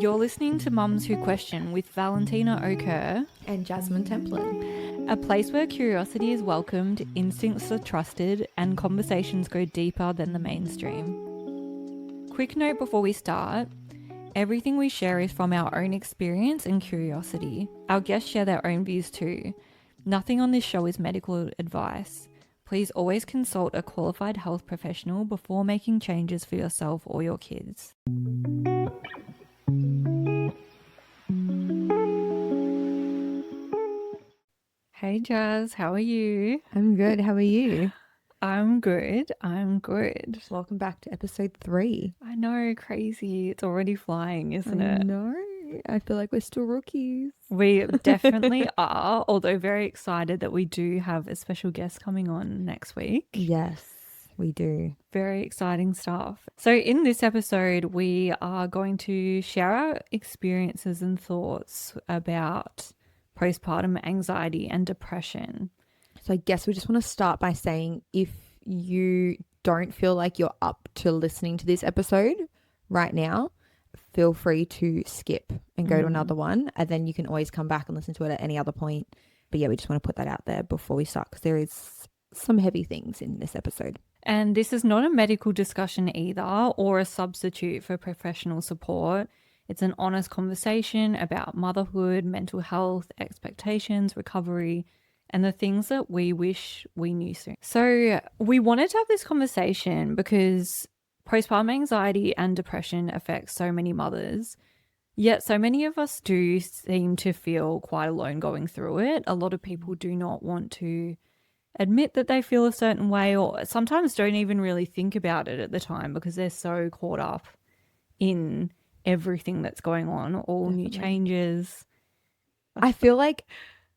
You're listening to Mums Who Question with Valentina Oker and Jasmine Templin. A place where curiosity is welcomed, instincts are trusted, and conversations go deeper than the mainstream. Quick note before we start, everything we share is from our own experience and curiosity. Our guests share their own views too. Nothing on this show is medical advice. Please always consult a qualified health professional before making changes for yourself or your kids. Hey Jazz, how are you? I'm good. How are you? I'm good. Welcome back to episode 3. I know, crazy. It's already flying, isn't I it? know. I feel like we're still rookies. We definitely are, although very excited that we do have a special guest coming on next week. Yes, we do. Very exciting stuff. So in this episode, we are going to share our experiences and thoughts about postpartum anxiety and depression. So I guess we just want to start by saying if you don't feel like you're up to listening to this episode right now, feel free to skip and go to another one, and then you can always come back and listen to it at any other point. But yeah, we just want to put that out there before we start because there is some heavy things in this episode. And this is not a medical discussion either or a substitute for professional support. It's an honest conversation about motherhood, mental health, expectations, recovery, and the things that we wish we knew soon. So we wanted to have this conversation because postpartum anxiety and depression affects so many mothers, yet so many of us do seem to feel quite alone going through it. A lot of people do not want to admit that they feel a certain way, or sometimes don't even really think about it at the time because they're so caught up in everything that's going on, all new changes. I feel like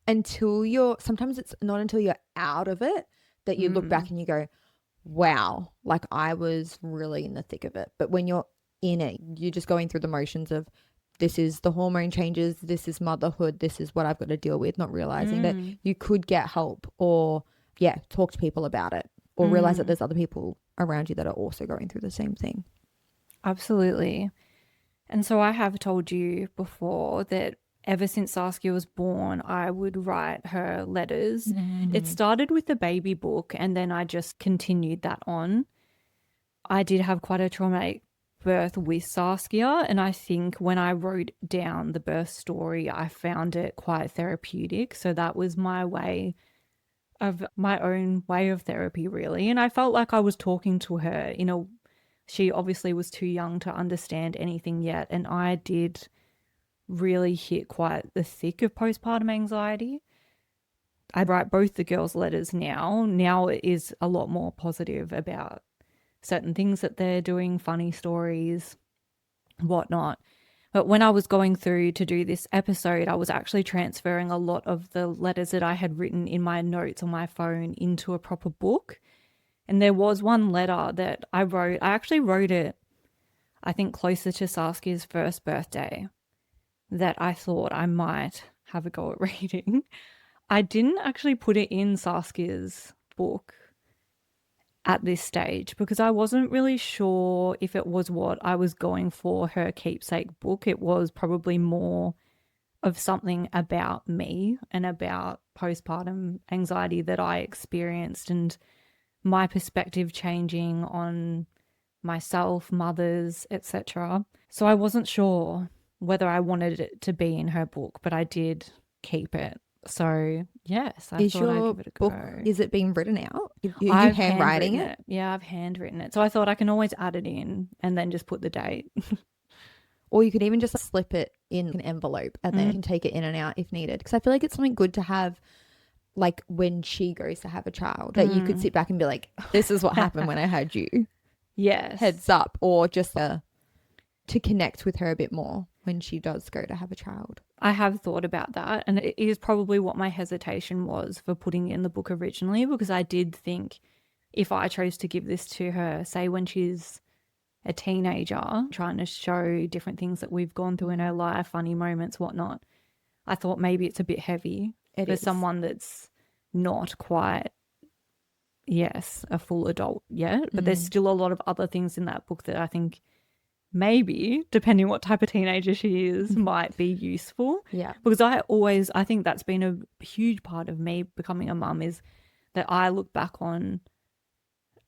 sometimes it's not until you're out of it that you look back and you go, wow, like I was really in the thick of it. But when you're in it, you're just going through the motions of this is the hormone changes, this is motherhood, this is what I've got to deal with, not realizing that you could get help or talk to people about it or realize that there's other people around you that are also going through the same thing. Absolutely. And so I have told you before that ever since Saskia was born, I would write her letters. It started with the baby book and then I just continued that on. I did have quite a traumatic birth with Saskia, and I think when I wrote down the birth story, I found it quite therapeutic. So that was my own way of therapy, really. And I felt like I was talking to her she obviously was too young to understand anything yet, and I did really hit quite the thick of postpartum anxiety. I write both the girls' letters now. Now it is a lot more positive about certain things that they're doing, funny stories, whatnot. But when I was going through to do this episode, I was actually transferring a lot of the letters that I had written in my notes on my phone into a proper book. And there was one letter that I actually wrote it, I think, closer to Saskia's first birthday, that I thought I might have a go at reading. I didn't actually put it in Saskia's book at this stage because I wasn't really sure if it was what I was going for her keepsake book. It was probably more of something about me and about postpartum anxiety that I experienced and my perspective changing on myself, mothers, etc. So I wasn't sure whether I wanted it to be in her book, but I did keep it. So yes, I thought I'd give it a go. Is it being written out? You handwriting it? Yeah, I've handwritten it. So I thought I can always add it in and then just put the date. Or you could even just slip it in an envelope and then you can take it in and out if needed. Because I feel like it's something good to have, like when she goes to have a child, that you could sit back and be like, this is what happened when I had you. Yes. Heads up. Or just to connect with her a bit more when she does go to have a child. I have thought about that, and it is probably what my hesitation was for putting it in the book originally, because I did think if I chose to give this to her, say when she's a teenager, trying to show different things that we've gone through in her life, funny moments, whatnot, I thought maybe it's a bit heavy for someone that's not quite, a full adult yet. But there's still a lot of other things in that book that I think maybe, depending what type of teenager she is, might be useful. Yeah. Because I think that's been a huge part of me becoming a mum, is that I look back on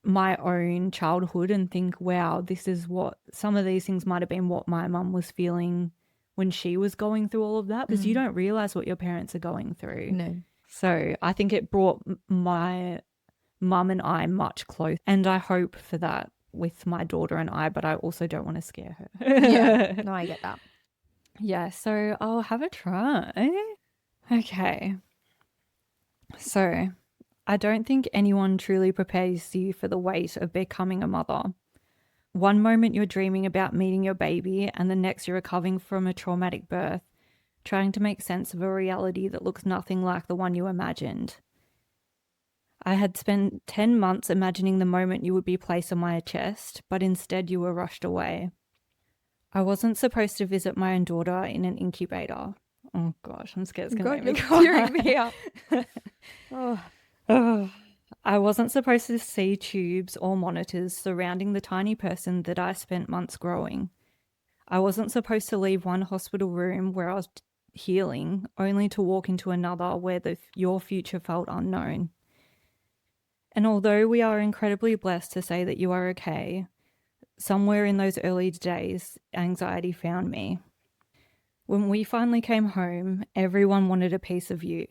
my own childhood and think, wow, this is what some of these things might have been what my mum was feeling when she was going through all of that, because you don't realize what your parents are going through. No. So I think it brought my mum and I much closer, and I hope for that with my daughter and I, but I also don't want to scare her. Yeah. No, I get that. Yeah, so I'll have a try. Okay. So I don't think anyone truly prepares you for the weight of becoming a mother. One moment you're dreaming about meeting your baby, and the next you're recovering from a traumatic birth, trying to make sense of a reality that looks nothing like the one you imagined. I had spent 10 months imagining the moment you would be placed on my chest, but instead you were rushed away. I wasn't supposed to visit my own daughter in an incubator. Oh gosh, I'm scared it's going to make me cry. Tearing me up. Oh. I wasn't supposed to see tubes or monitors surrounding the tiny person that I spent months growing. I wasn't supposed to leave one hospital room where I was healing, only to walk into another where your future felt unknown. And although we are incredibly blessed to say that you are okay, somewhere in those early days, anxiety found me. When we finally came home, everyone wanted a piece of you,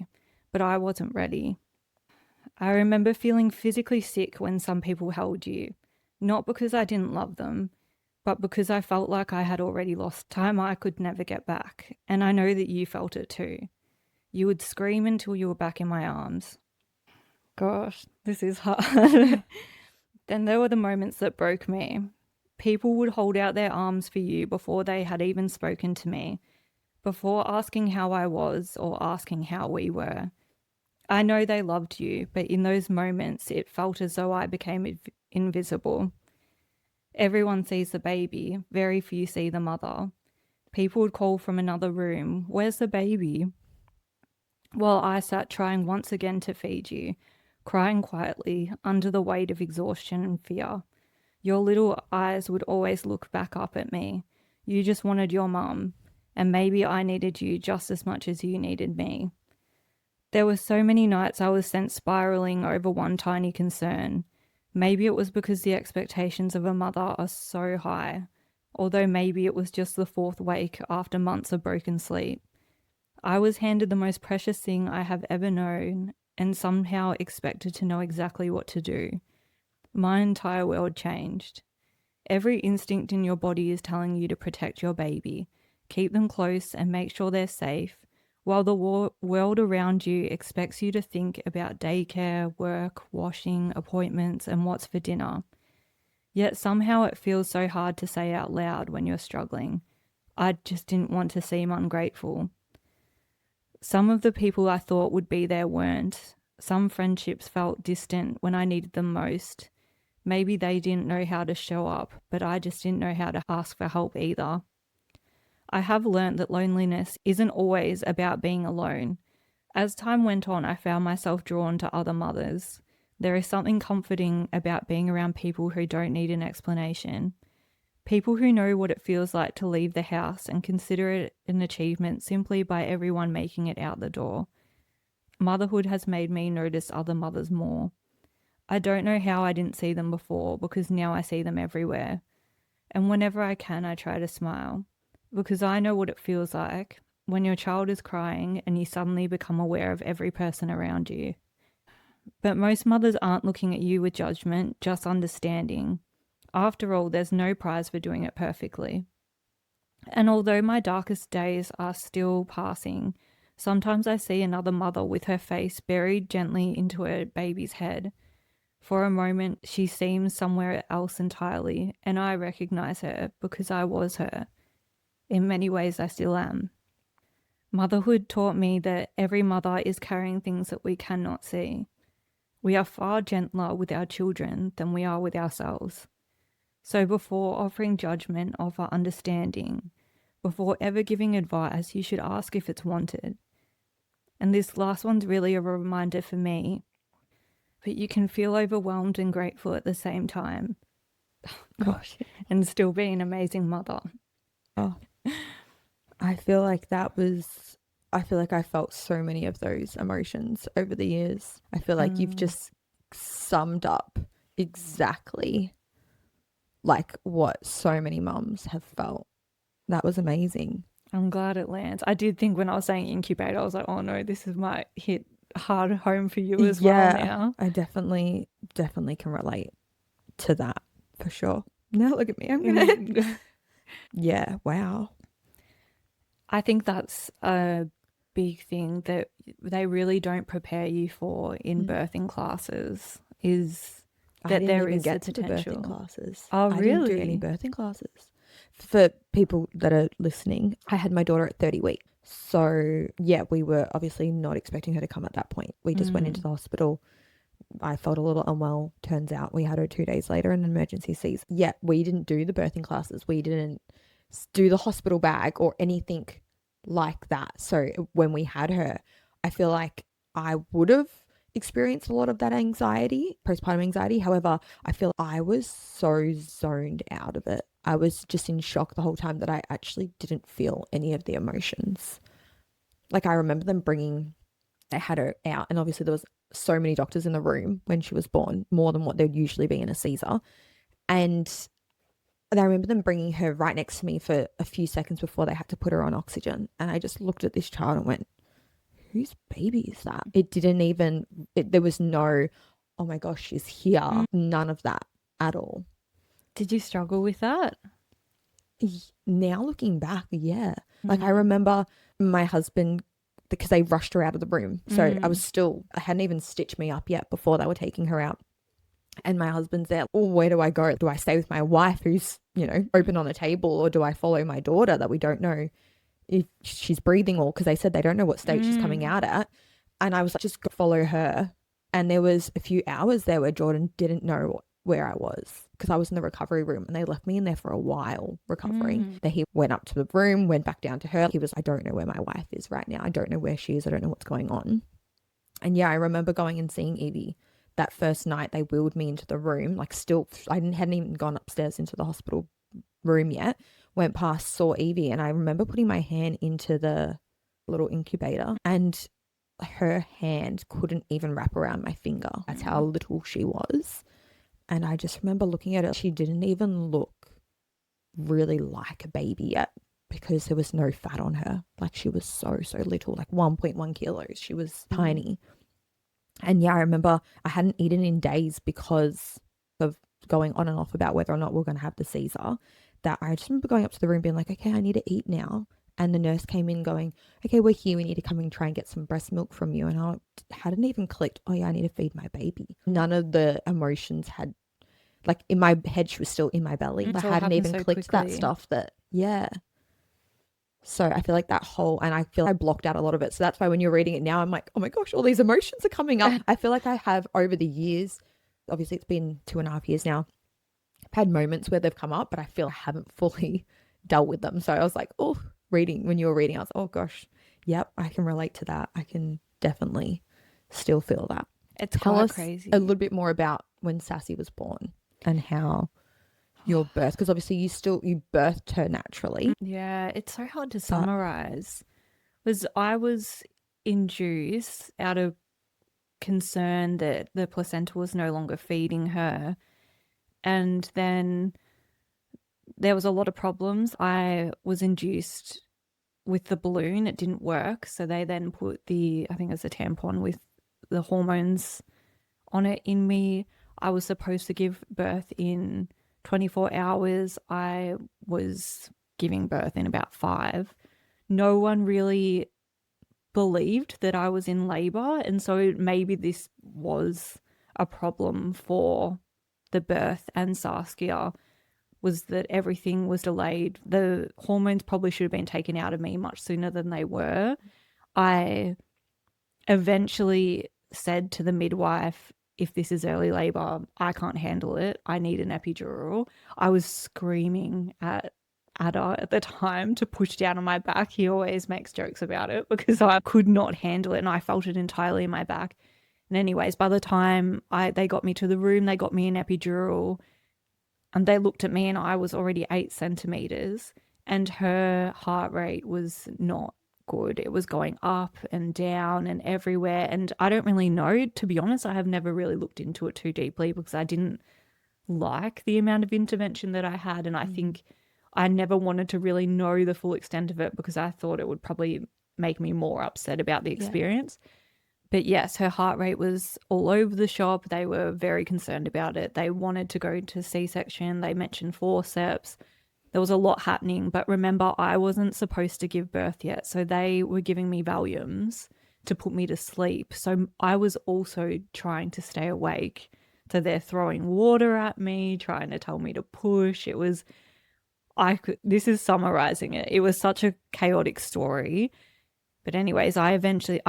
but I wasn't ready. I remember feeling physically sick when some people held you, not because I didn't love them, but because I felt like I had already lost time I could never get back, and I know that you felt it too. You would scream until you were back in my arms. Gosh, this is hard. Then there were the moments that broke me. People would hold out their arms for you before they had even spoken to me, before asking how I was or asking how we were. I know they loved you, but in those moments it felt as though I became invisible. Everyone sees the baby, very few see the mother. People would call from another room, "Where's the baby?" While I sat trying once again to feed you, crying quietly under the weight of exhaustion and fear. Your little eyes would always look back up at me. You just wanted your mum, and maybe I needed you just as much as you needed me. There were so many nights I was sent spiraling over one tiny concern. Maybe it was because the expectations of a mother are so high, although maybe it was just the fourth wake after months of broken sleep. I was handed the most precious thing I have ever known and somehow expected to know exactly what to do. My entire world changed. Every instinct in your body is telling you to protect your baby, keep them close and make sure they're safe, while the world around you expects you to think about daycare, work, washing, appointments, and what's for dinner. Yet somehow it feels so hard to say out loud when you're struggling. I just didn't want to seem ungrateful. Some of the people I thought would be there weren't. Some friendships felt distant when I needed them most. Maybe they didn't know how to show up, but I just didn't know how to ask for help either. I have learnt that loneliness isn't always about being alone. As time went on, I found myself drawn to other mothers. There is something comforting about being around people who don't need an explanation. People who know what it feels like to leave the house and consider it an achievement simply by everyone making it out the door. Motherhood has made me notice other mothers more. I don't know how I didn't see them before, because now I see them everywhere. And whenever I can, I try to smile, because I know what it feels like when your child is crying and you suddenly become aware of every person around you. But most mothers aren't looking at you with judgment, just understanding. After all, there's no prize for doing it perfectly. And although my darkest days are still passing, sometimes I see another mother with her face buried gently into her baby's head. For a moment, she seems somewhere else entirely, and I recognize her because I was her. In many ways, I still am. Motherhood taught me that every mother is carrying things that we cannot see. We are far gentler with our children than we are with ourselves. So before offering judgment, offer understanding. Before ever giving advice, you should ask if it's wanted. And this last one's really a reminder for me. But you can feel overwhelmed and grateful at the same time. Gosh. and still be an amazing mother. Oh, I feel like that was, I feel like I felt so many of those emotions over the years. I feel like you've Mm, just summed up exactly like what so many mums have felt. That was amazing. I'm glad it lands. I did think when I was saying incubator, I was like, oh no, this is might hit hard home for you as well Yeah, now. I definitely can relate to that for sure. Now look at me. I'm gonna. Mm, Yeah. Wow. I think that's a big thing that they really don't prepare you for in Mm. birthing classes is I that didn't there even is the get to the birthing potential. classes. Oh, I didn't do any really? birthing classes. For people that are listening, I had my daughter at 30 weeks. So, yeah, we were obviously not expecting her to come at that point. We just went into Mm, the hospital. I felt a little unwell. Turns out we had her 2 days later in an emergency C's. Yeah, we didn't do the birthing classes. We didn't do the hospital bag or anything like that. So when we had her, I feel like I would have experienced a lot of that anxiety, postpartum anxiety. However, I feel I was so zoned out of it. I was just in shock the whole time that I actually didn't feel any of the emotions. Like I remember them bringing, they had her out, and obviously there was so many doctors in the room when she was born, more than what there'd usually be in a Caesar. And I remember them bringing her right next to me for a few seconds before they had to put her on oxygen. And I just looked at this child and went, whose baby is that? It didn't even, there was no, oh my gosh, she's mm. here. None of that at all. Did you struggle with that? Now looking back, yeah. Like I Mm, remember my husband, because they rushed her out of the room. So I was mm, still, I hadn't even stitched me up yet before they were taking her out. And my husband's there. Oh, where do I go? Do I stay with my wife who's, open on a table, or do I follow my daughter that we don't know if she's breathing, or because they said they don't know what state she's coming mm, out at. And I was like, just go follow her. And there was a few hours there where Jordan didn't know where I was because I was in the recovery room, and they left me in there for a while recovering. mm. Then he went up to the room, went back down to her. He was, I don't know where my wife is right now. I don't know where she is. I don't know what's going on. And yeah, I remember going and seeing Evie that first night. They wheeled me into the room, like still, hadn't even gone upstairs into the hospital room yet. Went past, saw Evie, and I remember putting my hand into the little incubator, and her hand couldn't even wrap around my finger. That's how little she was. And I just remember looking at her. She didn't even look really like a baby yet because there was no fat on her. Like she was so little, like 1.1 kilos. She was Mm. tiny. And yeah, I remember I hadn't eaten in days because of going on and off about whether or not we are going to have the Caesar. That I just remember going up to the room being like, okay, I need to eat now. And the nurse came in going, okay, we're here. We need to come and try and get some breast milk from you. And I hadn't even clicked, oh yeah, I need to feed my baby. None of the emotions had, like in my head, she was still in my belly. I It's all hadn't happened even so clicked that quickly. stuff that, yeah. So I feel like that whole, and I feel I blocked out a lot of it. So that's why when you're reading it now, I'm like, oh my gosh, all these emotions are coming up. I feel like I have over the years, obviously it's been 2.5 years now. I've had moments where they've come up, but I feel I haven't fully dealt with them. So I was like, oh, when you were reading, I was, oh gosh, yep, I can relate to that. I can definitely still feel that. It's Tell quite us a crazy. little bit more about when Sassy was born and how your birth, because obviously you birthed her naturally, Yeah, it's so hard to but summarize. Was I was induced out of concern that the placenta was no longer feeding her. And then there was a lot of problems. I was induced with the balloon, it didn't work. So they then put I think it's a tampon with the hormones on it in me. I was supposed to give birth in 24 hours. I was giving birth in about 5. No one really believed that I was in labor. And so maybe this was a problem for the birth and Saskia, was that everything was delayed. The hormones probably should have been taken out of me much sooner than they were. I eventually said to the midwife, if this is early labor, I can't handle it. I need an epidural. I was screaming at Ada at the time to push down on my back. He always makes jokes about it because I could not handle it and I felt it entirely in my back. And anyways, by the time they got me to the room, they got me an epidural. and they looked at me and I was already 8 centimeters and her heart rate was not good. It was going up and down and everywhere. And I don't really know, to be honest. I have never really looked into it too deeply because I didn't like the amount of intervention that I had. And I think I never wanted to really know the full extent of it because I thought it would probably make me more upset about the experience. But yes, her heart rate was all over the shop. They were very concerned about it. They wanted to go to C-section. They mentioned forceps. There was a lot happening. But remember, I wasn't supposed to give birth yet. So they were giving me Valiums to put me to sleep. So I was also trying to stay awake. So they're throwing water at me, trying to tell me to push. This is summarizing it. It was such a chaotic story. But anyways, I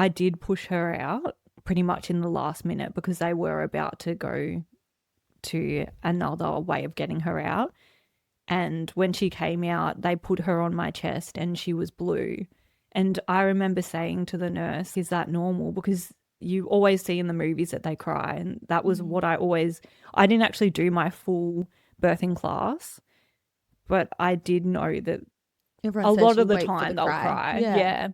did push her out pretty much in the last minute because they were about to go to another way of getting her out. And when she came out, they put her on my chest and she was blue. And I remember saying to the nurse, is that normal? Because you always see in the movies that they cry. And that was what I didn't actually do my full birthing class, but I did know that Everyone a says lot you of the wait for time they'll cry. Yeah. Yeah.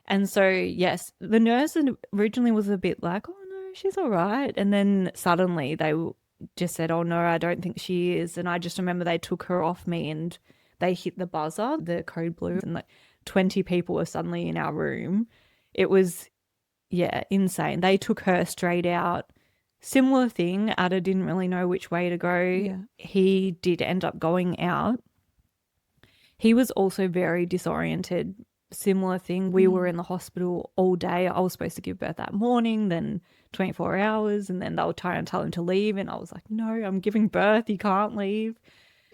And so, yes, the nurse originally was a bit like, oh, no, she's all right. And then suddenly they just said, oh, no, I don't think she is. And I just remember they took her off me and they hit the buzzer, the code blue, and like 20 people were suddenly in our room. It was, yeah, insane. They took her straight out. Similar thing, Ada didn't really know which way to go. Yeah. He did end up going out. He was also very disoriented. Similar thing. We were in the hospital all day. I was supposed to give birth that morning, then 24 hours, and then they'll try and tell him to leave. And I was like, no, I'm giving birth. You can't leave.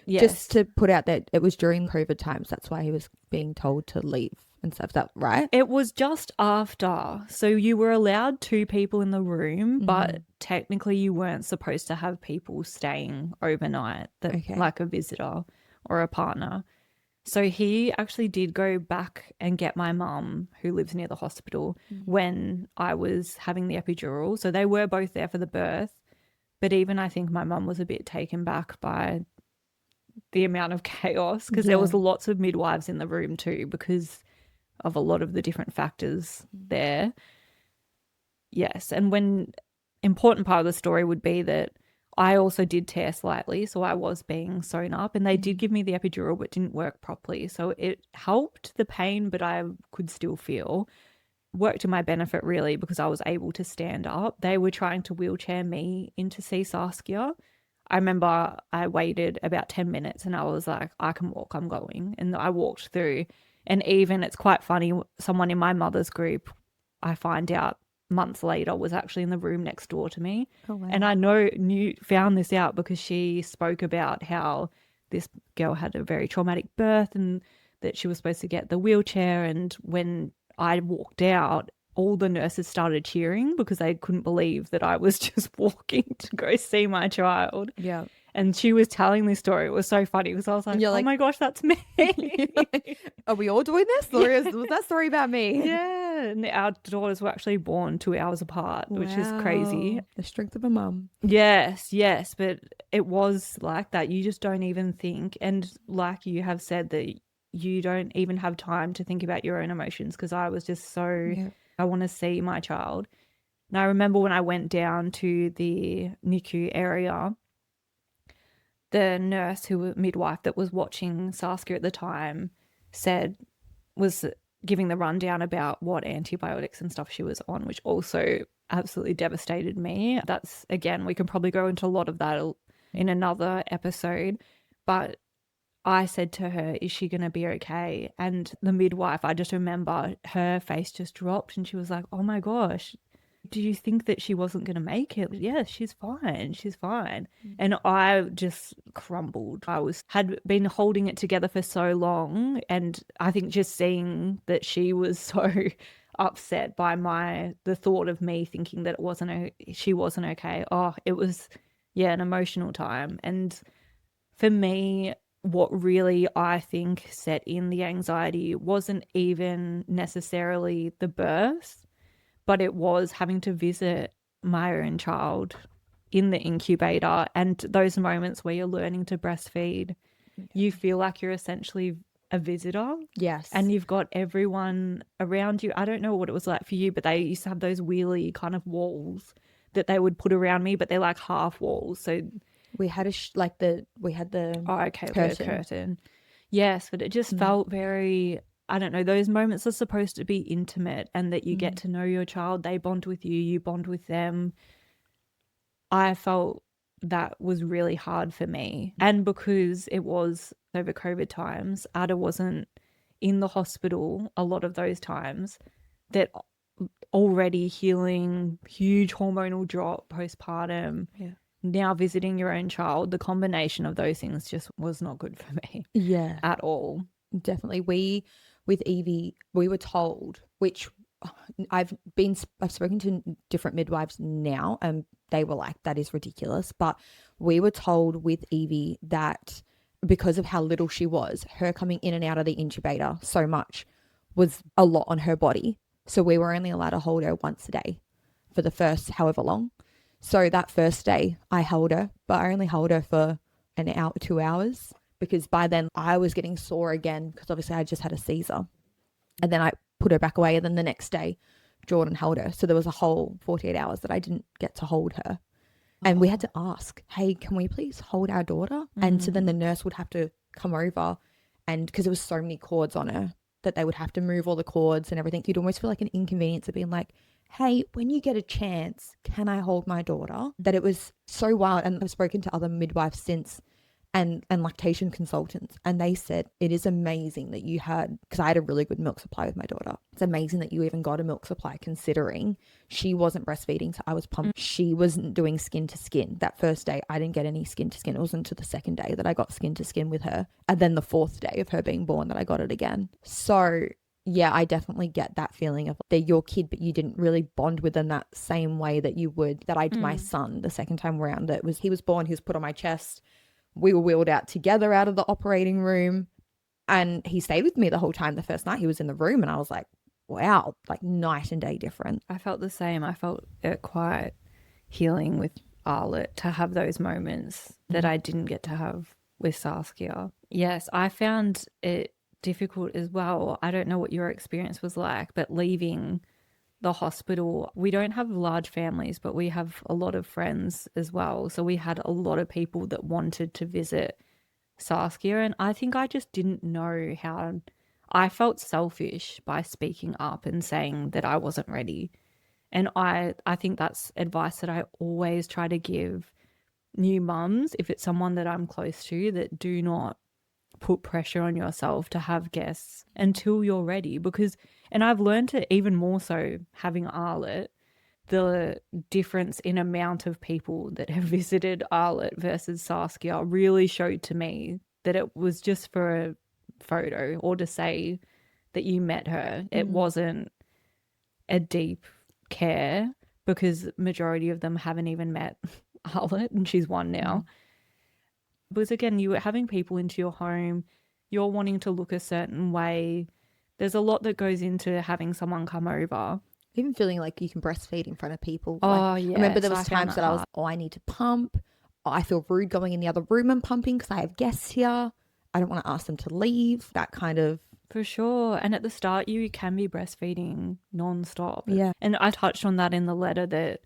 Yes. Just to put out that it was during COVID times. That's why he was being told to leave and stuff. Is that right? It was just after. So you were allowed 2 people in the room, but technically you weren't supposed to have people staying overnight, like a visitor or a partner. So he actually did go back and get my mum, who lives near the hospital, when I was having the epidural. So they were both there for the birth. But even I think my mum was a bit taken back by the amount of chaos because there was lots of midwives in the room too because of a lot of the different factors there. Yes. And when important part of the story would be that I also did tear slightly, so I was being sewn up, and they did give me the epidural but didn't work properly. So it helped the pain, but I could still feel. Worked to my benefit really because I was able to stand up. They were trying to wheelchair me into see Saskia. I remember I waited about 10 minutes and I was like, I can walk, I'm going. And I walked through, and even it's quite funny, someone in my mother's group, I find out months later, was actually in the room next door to me. Oh, wow. And I found this out because she spoke about how this girl had a very traumatic birth and that she was supposed to get the wheelchair. And when I walked out, all the nurses started cheering because they couldn't believe that I was just walking to go see my child. Yeah. And she was telling this story. It was so funny because I was like, oh my gosh, that's me. Are we all doing this? Was that story about me? Yeah. And our daughters were actually born 2 hours apart, which is crazy. The strength of a mum. Yes. But it was like that. You just don't even think. And like you have said, that you don't even have time to think about your own emotions because I was just I want to see my child. And I remember when I went down to the NICU area, the nurse midwife that was watching Saskia at the time was giving the rundown about what antibiotics and stuff she was on, which also absolutely devastated me. That's, again, we can probably go into a lot of that in another episode, but I said to her, is she going to be okay? And the midwife, I just remember her face just dropped and she was like, oh my gosh, do you think that she wasn't going to make it? Yes, she's fine. She's fine. And I just crumbled. Had been holding it together for so long. And I think just seeing that she was so upset by the thought of me thinking that she wasn't okay. Oh, it was, an emotional time. And for me, what really I think set in the anxiety wasn't even necessarily the birth, but it was having to visit my own child in the incubator and those moments where you're learning to breastfeed, you feel like you're essentially a visitor. Yes. And you've got everyone around you. I don't know what it was like for you, but they used to have those wheelie kind of walls that they would put around me, but they're like half walls. So we had we had the curtain. Yes, but it just felt very, I don't know, those moments are supposed to be intimate and that you get to know your child. They bond with you, you bond with them. I felt that was really hard for me. And because it was over COVID times, Ada wasn't in the hospital a lot of those times, that already healing, huge hormonal drop postpartum, now visiting your own child, the combination of those things just was not good for me. Yeah. At all. Definitely. With Evie, we were told, which I've spoken to different midwives now, and they were like, that is ridiculous. But we were told with Evie that because of how little she was, her coming in and out of the incubator so much was a lot on her body. So we were only allowed to hold her once a day for the first however long. So that first day I held her, but I only held her for an hour, 2 hours, because by then I was getting sore again because obviously I just had a Caesar. And then I put her back away, and then the next day Jordan held her. So there was a whole 48 hours that I didn't get to hold her. And we had to ask, hey, can we please hold our daughter? And so then the nurse would have to come over, and because there was so many cords on her that they would have to move all the cords and everything. You'd almost feel like an inconvenience of being like, hey, when you get a chance, can I hold my daughter? That it was so wild. And I've spoken to other midwives since and lactation consultants, and they said it is amazing that you had, because I had a really good milk supply with my daughter. It's amazing that you even got a milk supply, considering she wasn't breastfeeding, so I was pumped. She wasn't doing skin to skin. That first day I didn't get any skin to skin. It wasn't until the second day that I got skin to skin with her, and then the fourth day of her being born that I got it again. So yeah, I definitely get that feeling of they're your kid, but you didn't really bond with them that same way that you would, that I did my son the second time around. He was born, he was put on my chest. We were wheeled out together out of the operating room, and he stayed with me the whole time. The first night he was in the room, and I was like, wow, like night and day different. I felt the same. I felt it quite healing with Arlette to have those moments that I didn't get to have with Saskia. Yes, I found it difficult as well. I don't know what your experience was like, but leaving the hospital, we don't have large families, but we have a lot of friends as well. So we had a lot of people that wanted to visit Saskia, and I think I just didn't know how. I felt selfish by speaking up and saying that I wasn't ready. And I think that's advice that I always try to give new mums, if it's someone that I'm close to, that do not put pressure on yourself to have guests until you're ready. Because, and I've learned it even more so having Arlette, the difference in amount of people that have visited Arlette versus Saskia really showed to me that it was just for a photo or to say that you met her. It wasn't a deep care, because majority of them haven't even met Arlette, and she's one now. Because again, you were having people into your home, you're wanting to look a certain way. There's a lot that goes into having someone come over. Even feeling like you can breastfeed in front of people. Oh, yeah. I remember there was times that I was, I need to pump. I feel rude going in the other room and pumping because I have guests here. I don't want to ask them to leave. That kind of. For sure. And at the start, you can be breastfeeding nonstop. Yeah. And I touched on that in the letter, that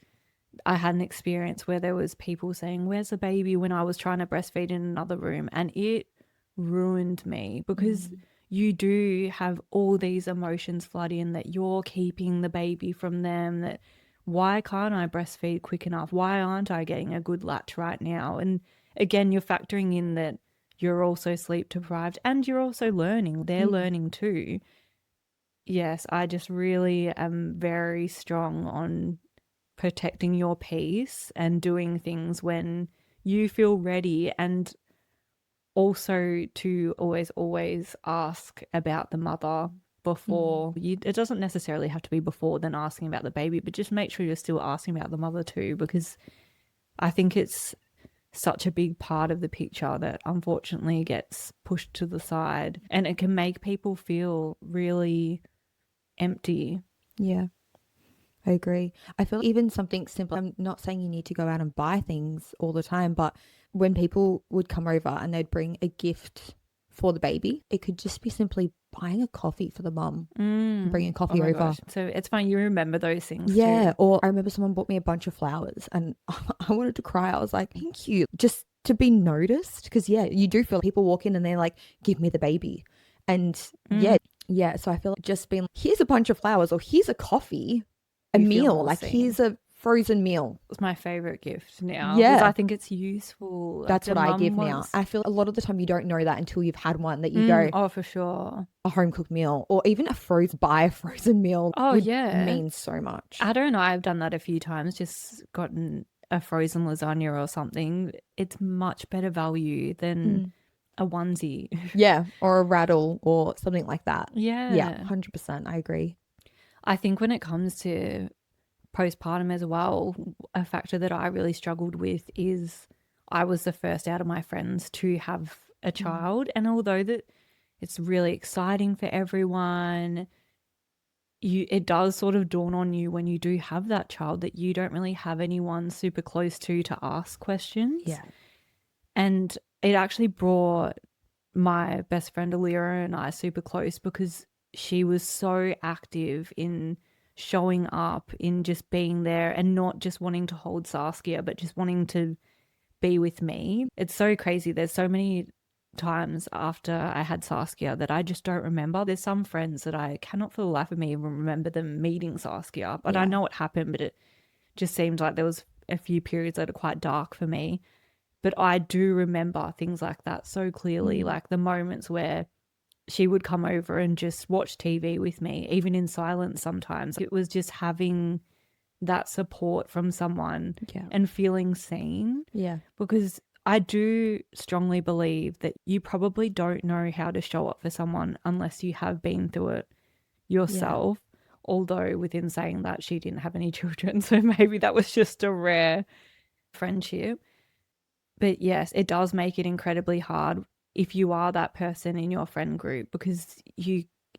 I had an experience where there was people saying, where's the baby, when I was trying to breastfeed in another room. And it ruined me, because you do have all these emotions flood in, that you're keeping the baby from them, that why can't I breastfeed quick enough? Why aren't I getting a good latch right now? And again, you're factoring in that you're also sleep deprived and you're also learning. They're learning too. Yes, I just really am very strong on protecting your peace and doing things when you feel ready, and also to always ask about the mother before it doesn't necessarily have to be before then asking about the baby, but just make sure you're still asking about the mother too, because I think it's such a big part of the picture that unfortunately gets pushed to the side, and it can make people feel really empty. Yeah. I agree. I feel even something simple. I'm not saying you need to go out and buy things all the time, but when people would come over and they'd bring a gift for the baby, it could just be simply buying a coffee for the mum and bringing Oh coffee my over. gosh. So it's fine. You remember those things Yeah. too. Or I remember someone bought me a bunch of flowers and I wanted to cry. I was like, thank you. Just to be noticed. Because, yeah, you do feel people walk in and they're like, give me the baby. And Mm. yeah. So I feel like just being, here's a bunch of flowers or here's a coffee, a You feel meal, more like seen. here's a frozen meal. It's my favorite gift now because I Yeah. think it's useful. Like That's the what I give mum now. wants. I feel a lot of the time you don't know that until you've had one that you go, Oh, for sure. a home cooked meal or even a buy a frozen meal Oh, would yeah. mean so much. I don't know. I've done that a few times, just gotten a frozen lasagna or something. It's much better value than Mm. a onesie. Yeah, or a rattle or something like that. Yeah, Yeah. 100%. I agree. I think when it comes to postpartum as well, a factor that I really struggled with is I was the first out of my friends to have a Mm. child. And although that it's really exciting for everyone, it does sort of dawn on you when you do have that child that you don't really have anyone super close to ask questions. Yeah. And it actually brought my best friend Alira and I super close because she was so active in showing up, in just being there and not just wanting to hold Saskia, but just wanting to be with me. It's so crazy. There's so many times after I had Saskia that I just don't remember. There's some friends that I cannot for the life of me remember them meeting Saskia, but I Yeah. know it happened, but it just seemed like there was a few periods that are quite dark for me. But I do remember things like that so clearly, Mm. like the moments where she would come over and just watch TV with me, even in silence sometimes. It was just having that support from someone Yeah. and feeling seen Yeah. because I do strongly believe that you probably don't know how to show up for someone unless you have been through it Yeah. yourself. Although, within saying that, she didn't have any children. So maybe that was just a rare friendship. But yes, it does make it incredibly hard if you are that person in your friend group because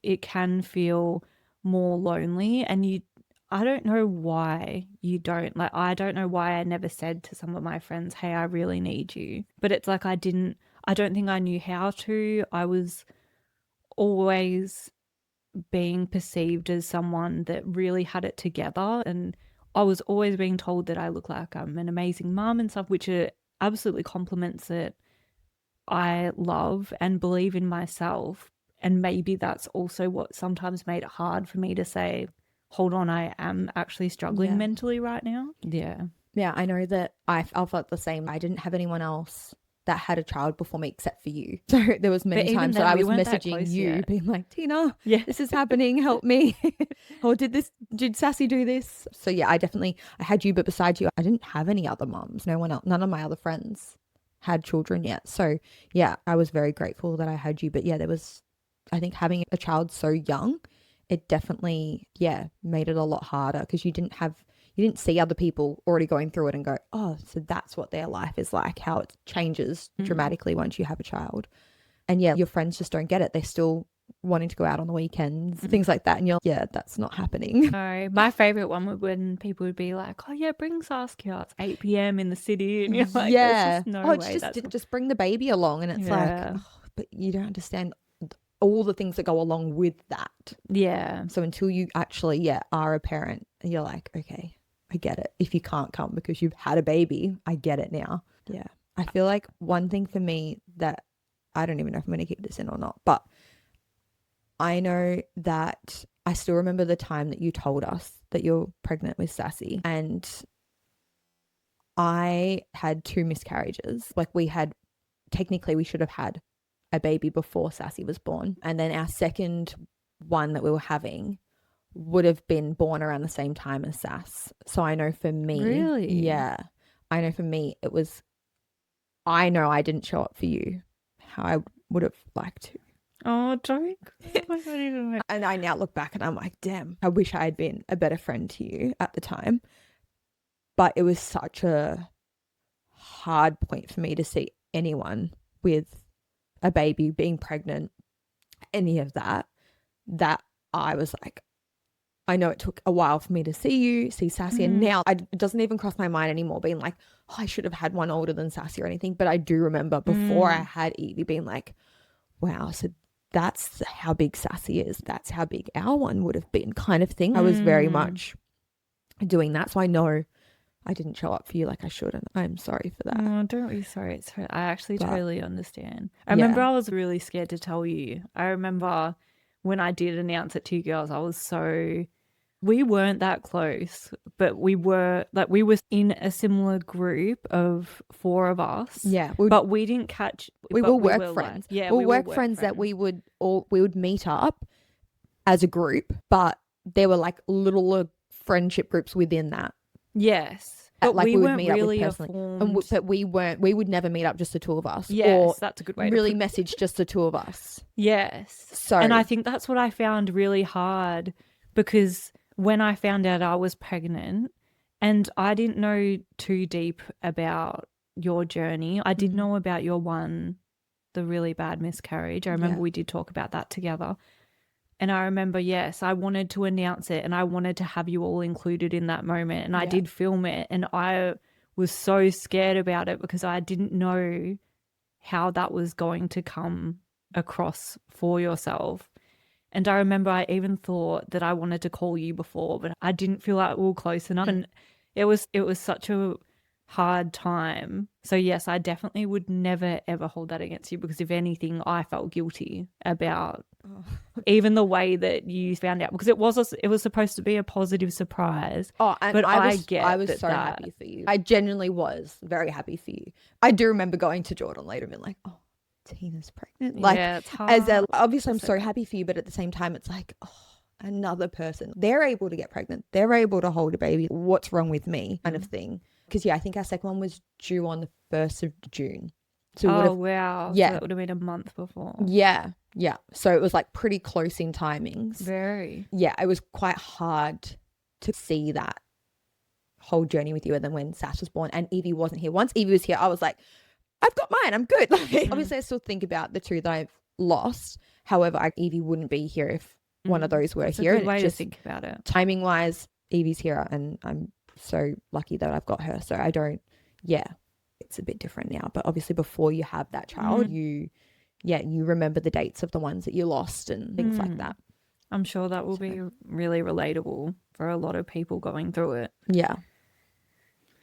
it can feel more lonely and I don't know why you don't like I don't know why I never said to some of my friends, "Hey, I really need you." But it's like I don't think I knew how to. I was always being perceived as someone that really had it together. And I was always being told that I look like I'm an amazing mum and stuff, which are absolutely compliments that I love and believe in myself. And maybe that's also what sometimes made it hard for me to say, hold on, I am actually struggling Yeah. mentally right now. Yeah. Yeah. I know that I felt the same. I didn't have anyone else that had a child before me except for you. So there was But many even times that then, I we was weren't that messaging close you, yet. being like, Tina, Yeah. this is happening. Help me. Or did Sassy do this? So yeah, I had you, but besides you, I didn't have any other mums. No one else, none of my other friends had children yet. So yeah, I was very grateful that I had you. But yeah, I think having a child so young, it definitely, yeah, made it a lot harder because you didn't see other people already going through it and go, oh, so that's what their life is like, how it changes Mm. dramatically once you have a child. And yeah, your friends just don't get it. They're still wanting to go out on the weekends, Mm. things like that. And you're, yeah, that's not happening. No, my favorite one would when people would be like, "Oh yeah, bring Saskia. It's 8 p.m. in the city," and you're like, "There's Yeah. just no Oh, it's way that's just bring the baby along. And it's like, yeah, oh, but you don't understand all the things that go along with that. yeah, So until you actually, yeah, are a parent, you're like, okay, I get it. If you can't come because you've had a baby, I get it now. Yeah. I feel like one thing for me that I don't even know if I'm going to keep this in or not, but I know that I still remember the time that you told us that you're pregnant with Sassy, and I had two miscarriages. Like technically we should have had a baby before Sassy was born. And then our second one that we were having would have been born around the same time as Sass. So I know for me, really. yeah, I know for me, I know I didn't show up for you how I would have liked to. Oh, don't. Oh my God, even And I now look back and I'm like, damn, I wish I had been a better friend to you at the time. But it was such a hard point for me to see anyone with a baby being pregnant, any of that, that I was like, I know it took a while for me to see Sassy, and now it doesn't even cross my mind anymore being like, oh, I should have had one older than Sassy or anything. But I do remember before I had Evie being like, wow, so that's how big Sassy is. That's how big our one would have been, kind of thing. I was very much doing that. So I know I didn't show up for you like I should, and I'm sorry for that. Oh, don't be sorry. I actually totally understand. I remember I was really scared to tell you. I remember when I did announce it to you girls, we weren't that close, but we were in a similar group of 4 of us. Yeah. But we didn't catch. We were work friends. Yeah. We were work friends that we would meet up as a group, but there were like little friendship groups within that. Yes. But like we would meet really up with personally. But we would never meet up just the 2 of us. Yes, that's a good way really to message just the 2 of us. Yes. So, and I think that's what I found really hard, because when I found out I was pregnant and I didn't know too deep about your journey, I did know about the really bad miscarriage. I remember we did talk about that together. And I remember, yes, I wanted to announce it and I wanted to have you all included in that moment. And I did film it, and I was so scared about it because I didn't know how that was going to come across for yourself. And I remember I even thought that I wanted to call you before, but I didn't feel like we were close enough. And it was such a hard time. So yes, I definitely would never ever hold that against you, because if anything, I felt guilty about even the way that you found out, because it was supposed to be a positive surprise. Oh, and but I was so happy for you. I genuinely was very happy for you. I do remember going to Jordan later and being like, oh, Tina's pregnant. Like, yeah, it's hard. Obviously I'm so happy for you, but at the same time it's like, oh, another person. They're able to get pregnant. They're able to hold a baby. What's wrong with me? Kind of thing. Because I think our second one was due on the 1st of June. So wow. Yeah. So that would have been a month before. Yeah. Yeah. So it was like pretty close in timings. Very. Yeah. It was quite hard to see that whole journey with you. And then when Sass was born and Evie wasn't here. Once Evie was here, I was like, I've got mine. I'm good. Like, obviously, I still think about the 2 that I've lost. However, Evie wouldn't be here if one of those were That's here. A good way to think about it. Timing wise, Evie's here, and I'm so lucky that I've got her. So I don't. Yeah, it's a bit different now. But obviously, before you have that child, you remember the dates of the ones that you lost and things like that. I'm sure that will be really relatable for a lot of people going through it. Yeah.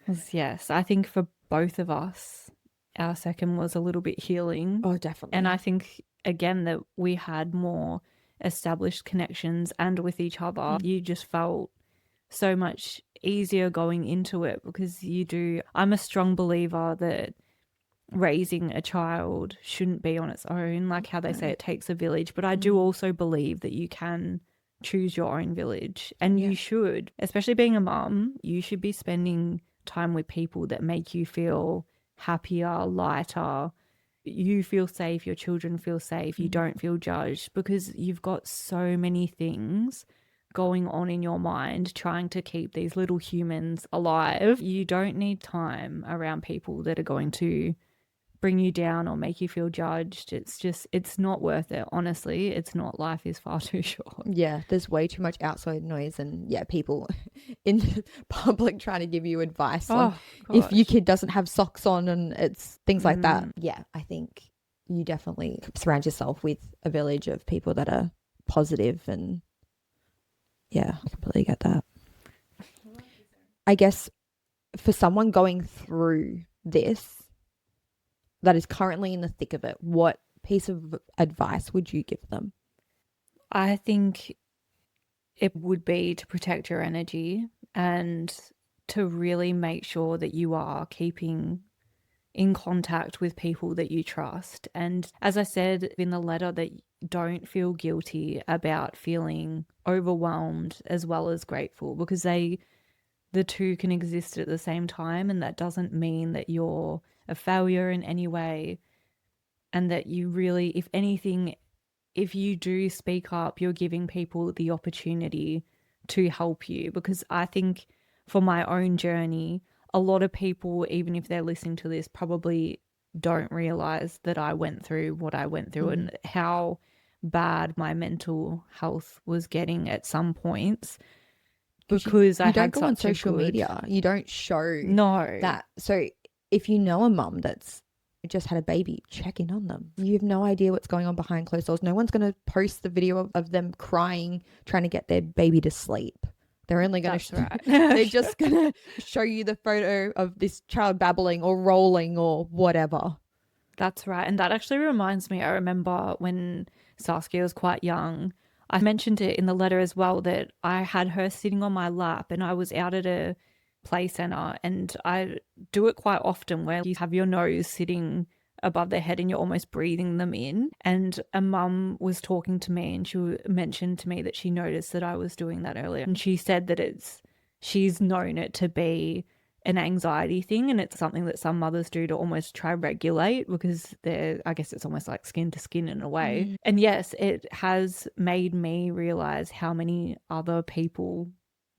'Cause yes, I think for both of us, our second was a little bit healing. Oh, definitely. And I think, again, that we had more established connections and with each other. You just felt so much easier going into it, because I'm a strong believer that raising a child shouldn't be on its own, like how they say it takes a village. But I do also believe that you can choose your own village, and you should, especially being a mum, you should be spending time with people that make you feel happier, lighter. You feel safe, your children feel safe, you don't feel judged, because you've got so many things going on in your mind trying to keep these little humans alive. You don't need time around people that are going to bring you down or make you feel judged. It's not worth it. Honestly, it's not. Life is far too short. Yeah, there's way too much outside noise, and people in public trying to give you advice on if your kid doesn't have socks on, and it's things like that. Yeah, I think you definitely surround yourself with a village of people that are positive, and yeah, I completely get that. I guess for someone going through this that is currently in the thick of it, what piece of advice would you give them? I think it would be to protect your energy and to really make sure that you are keeping in contact with people that you trust. And as I said in the letter, that don't feel guilty about feeling overwhelmed as well as grateful, because the 2 can exist at the same time, and that doesn't mean that you're a failure in any way, and that you really, if anything, if you do speak up, you're giving people the opportunity to help you. Because I think for my own journey, a lot of people, even if they're listening to this, probably don't realize that I went through what I went through and how bad my mental health was getting at some points, 'Cause because I you don't had go on such a social good. media. You don't show No, that. So if you know a mum that's just had a baby, check in on them. You have no idea what's going on behind closed doors. No one's going to post the video of them crying, trying to get their baby to sleep. They're only going that's to, right. they're just going to show you the photo of this child babbling or rolling or whatever. That's right. And that actually reminds me, I remember when Saskia was quite young, I mentioned it in the letter as well, that I had her sitting on my lap and I was out at a play center, and I do it quite often where you have your nose sitting above their head and you're almost breathing them in. And a mum was talking to me and she mentioned to me that she noticed that I was doing that earlier. And she said that she's known it to be an anxiety thing, and it's something that some mothers do to almost try regulate, because I guess it's almost like skin to skin in a way. And yes, it has made me realize how many other people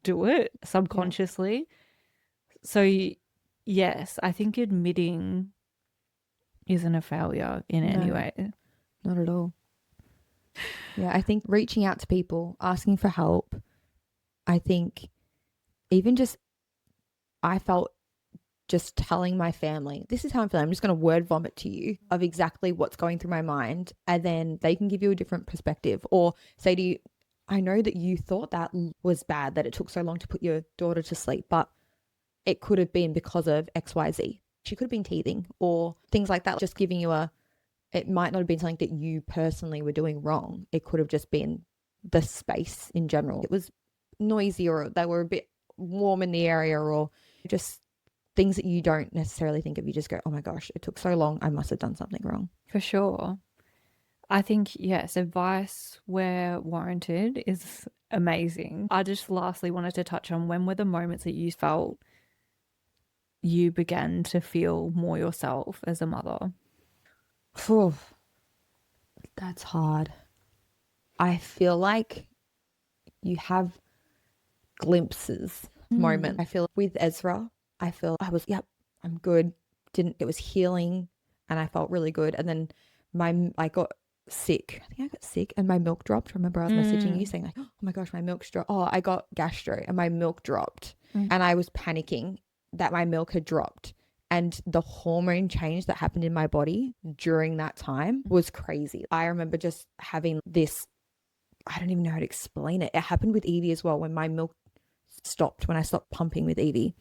do it subconsciously. So yes, I think admitting isn't a failure in any way. Not at all. Yeah, I think reaching out to people, asking for help, I think even just, I felt just telling my family, this is how I'm feeling. I'm just going to word vomit to you of exactly what's going through my mind. And then they can give you a different perspective or say to you, I know that you thought that was bad, that it took so long to put your daughter to sleep, but it could have been because of XYZ. She could have been teething or things like that. Just giving you it might not have been something that you personally were doing wrong. It could have just been the space in general. It was noisy, or they were a bit warm in the area, or just things that you don't necessarily think of. You just go, oh my gosh, it took so long. I must have done something wrong. For sure. I think, yes, advice where warranted is amazing. I just lastly wanted to touch on, when were the moments that you felt you began to feel more yourself as a mother? Phew, that's hard. I feel like you have glimpses, moment. I feel with Ezra, I feel I was, yep, I'm good. It was healing and I felt really good. And then I got sick. I think I got sick and my milk dropped. Remember I was messaging you saying like, oh my gosh, my milk's dropped. Oh, I got gastro and my milk dropped. And I was panicking that my milk had dropped. And the hormone change that happened in my body during that time was crazy. I remember just having this, I don't even know how to explain it. It happened with Evie as well when my milk stopped, when I stopped pumping with Evie.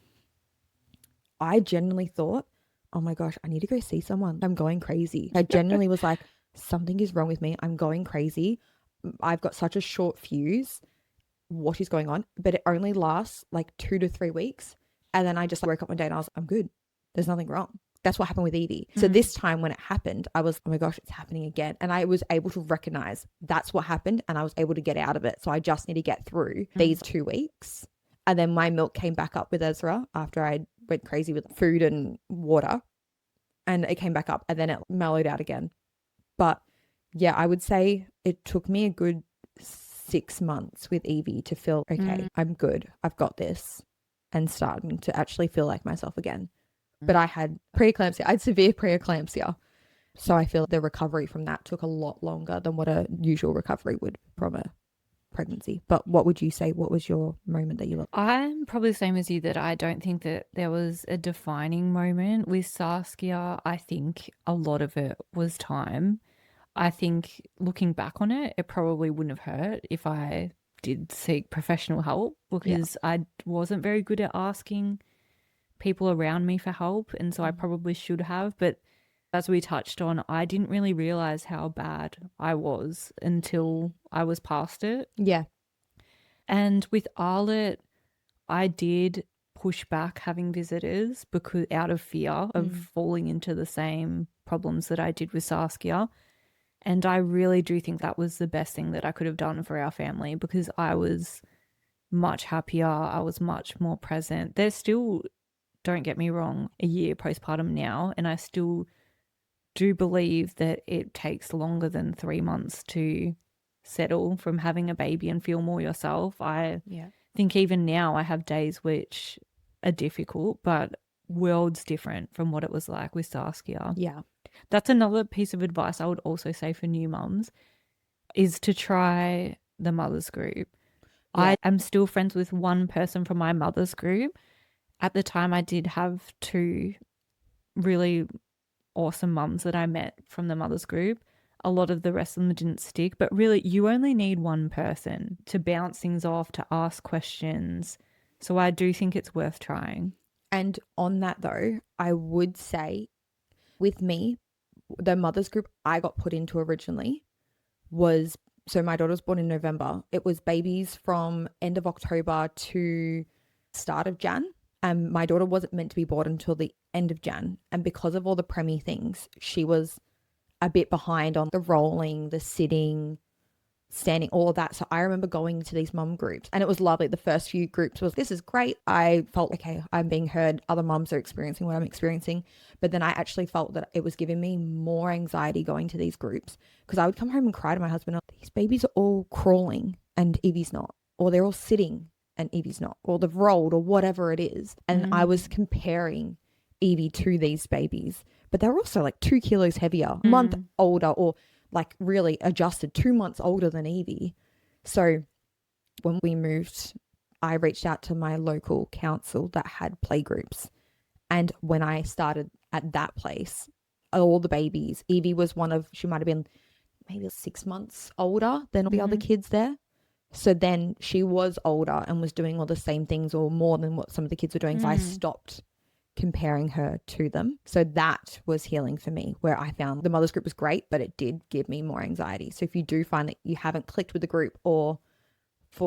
I genuinely thought, oh my gosh, I need to go see someone. I'm going crazy. I genuinely was like, something is wrong with me. I'm going crazy. I've got such a short fuse. What is going on? But it only lasts like 2 to 3 weeks. And then I just woke up one day and I was, I'm good. There's nothing wrong. That's what happened with Evie. So this time when it happened, I was, oh my gosh, it's happening again. And I was able to recognize that's what happened and I was able to get out of it. So I just need to get through these 2 weeks. And then my milk came back up with Ezra after I went crazy with food and water. And it came back up and then it mellowed out again. But yeah, I would say it took me a good 6 months with Evie to feel, okay, I'm good. I've got this. And starting to actually feel like myself again. But I had preeclampsia. I had severe preeclampsia. So I feel the recovery from that took a lot longer than what a usual recovery would from a pregnancy. But what would you say? What was your moment that you looked? I'm probably the same as you, that I don't think that there was a defining moment. With Saskia, I think a lot of it was time. I think looking back on it, it probably wouldn't have hurt if I did seek professional help, because I wasn't very good at asking people around me for help. And so I probably should have. But as we touched on, I didn't really realize how bad I was until I was past it. Yeah. And with Arlet, I did push back having visitors because out of fear of falling into the same problems that I did with Saskia. And I really do think that was the best thing that I could have done for our family, because I was much happier. I was much more present. There's still, don't get me wrong, a year postpartum now, and I still do believe that it takes longer than 3 months to settle from having a baby and feel more yourself. I think even now I have days which are difficult, but worlds different from what it was like with Saskia. Yeah. That's another piece of advice I would also say for new mums. is to try the mothers group. Yeah. I am still friends with one person from my mother's group. At the time, I did have two really awesome mums that I met from the mothers group. A lot of the rest of them didn't stick, but really, you only need one person to bounce things off, to ask questions. So I do think it's worth trying. And on that though, I would say with me, the mothers group I got put into originally was, so my daughter was born in November. It was babies from end of October to start of Jan. And my daughter wasn't meant to be born until the end of Jan. And because of all the preemie things, she was a bit behind on the rolling, the sitting, standing, all of that. So I remember going to these mum groups and it was lovely. The first few groups was, this is great. I felt, okay, I'm being heard. Other mums are experiencing what I'm experiencing. But then I actually felt that it was giving me more anxiety going to these groups because I would come home and cry to my husband, oh, these babies are all crawling and Evie's not, or they're all sitting and Evie's not, or they've rolled or whatever it is. And I was comparing Evie to these babies, but they're also like 2 kilos heavier, a month older, or like really adjusted 2 months older than Evie. So when we moved, I reached out to my local council that had play groups. And when I started at that place, all the babies, Evie was one of, she might have been maybe 6 months older than all the other kids there. So then she was older and was doing all the same things or more than what some of the kids were doing. So I stopped comparing her to them. So that was healing for me, where I found the mothers group was great, but it did give me more anxiety. So if you do find that you haven't clicked with the group, or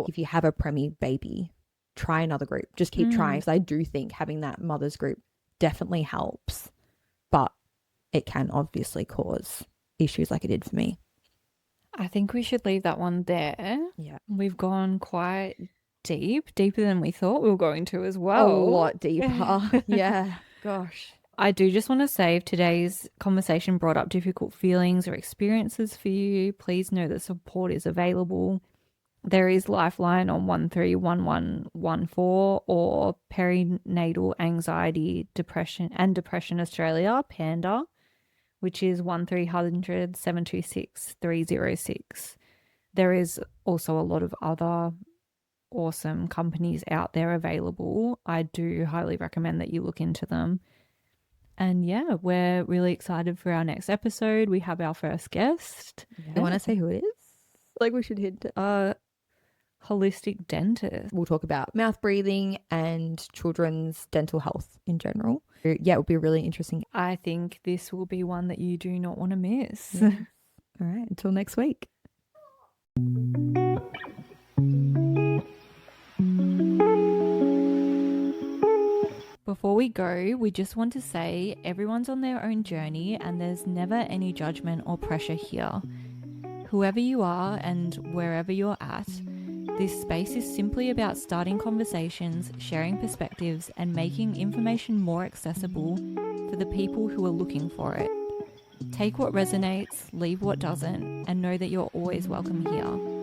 if you have a preemie baby, try another group. Just keep trying. So I do think having that mothers group definitely helps, but it can obviously cause issues like it did for me. I think we should leave that one there. Yeah. We've gone quite deeper than we thought we were going to as well. A lot deeper. Yeah. Gosh. I do just want to say, if today's conversation brought up difficult feelings or experiences for you, please know that support is available. There is Lifeline on 131114 or Perinatal Anxiety, Depression Australia, PANDA, which is 1300 726 306. There is also a lot of other awesome companies out there available. I do highly recommend that you look into them. And yeah, we're really excited for our next episode. We have our first guest. Yeah. You want to say who it is? Like we should hint holistic dentist. We'll talk about mouth breathing and children's dental health in general. Yeah, it will be really interesting. I think this will be one that you do not want to miss. Yes. All right, until next week. Before we go, we just want to say everyone's on their own journey and there's never any judgment or pressure here. Whoever you are and wherever you're at, this space is simply about starting conversations, sharing perspectives, and making information more accessible for the people who are looking for it. Take what resonates, leave what doesn't, and know that you're always welcome here.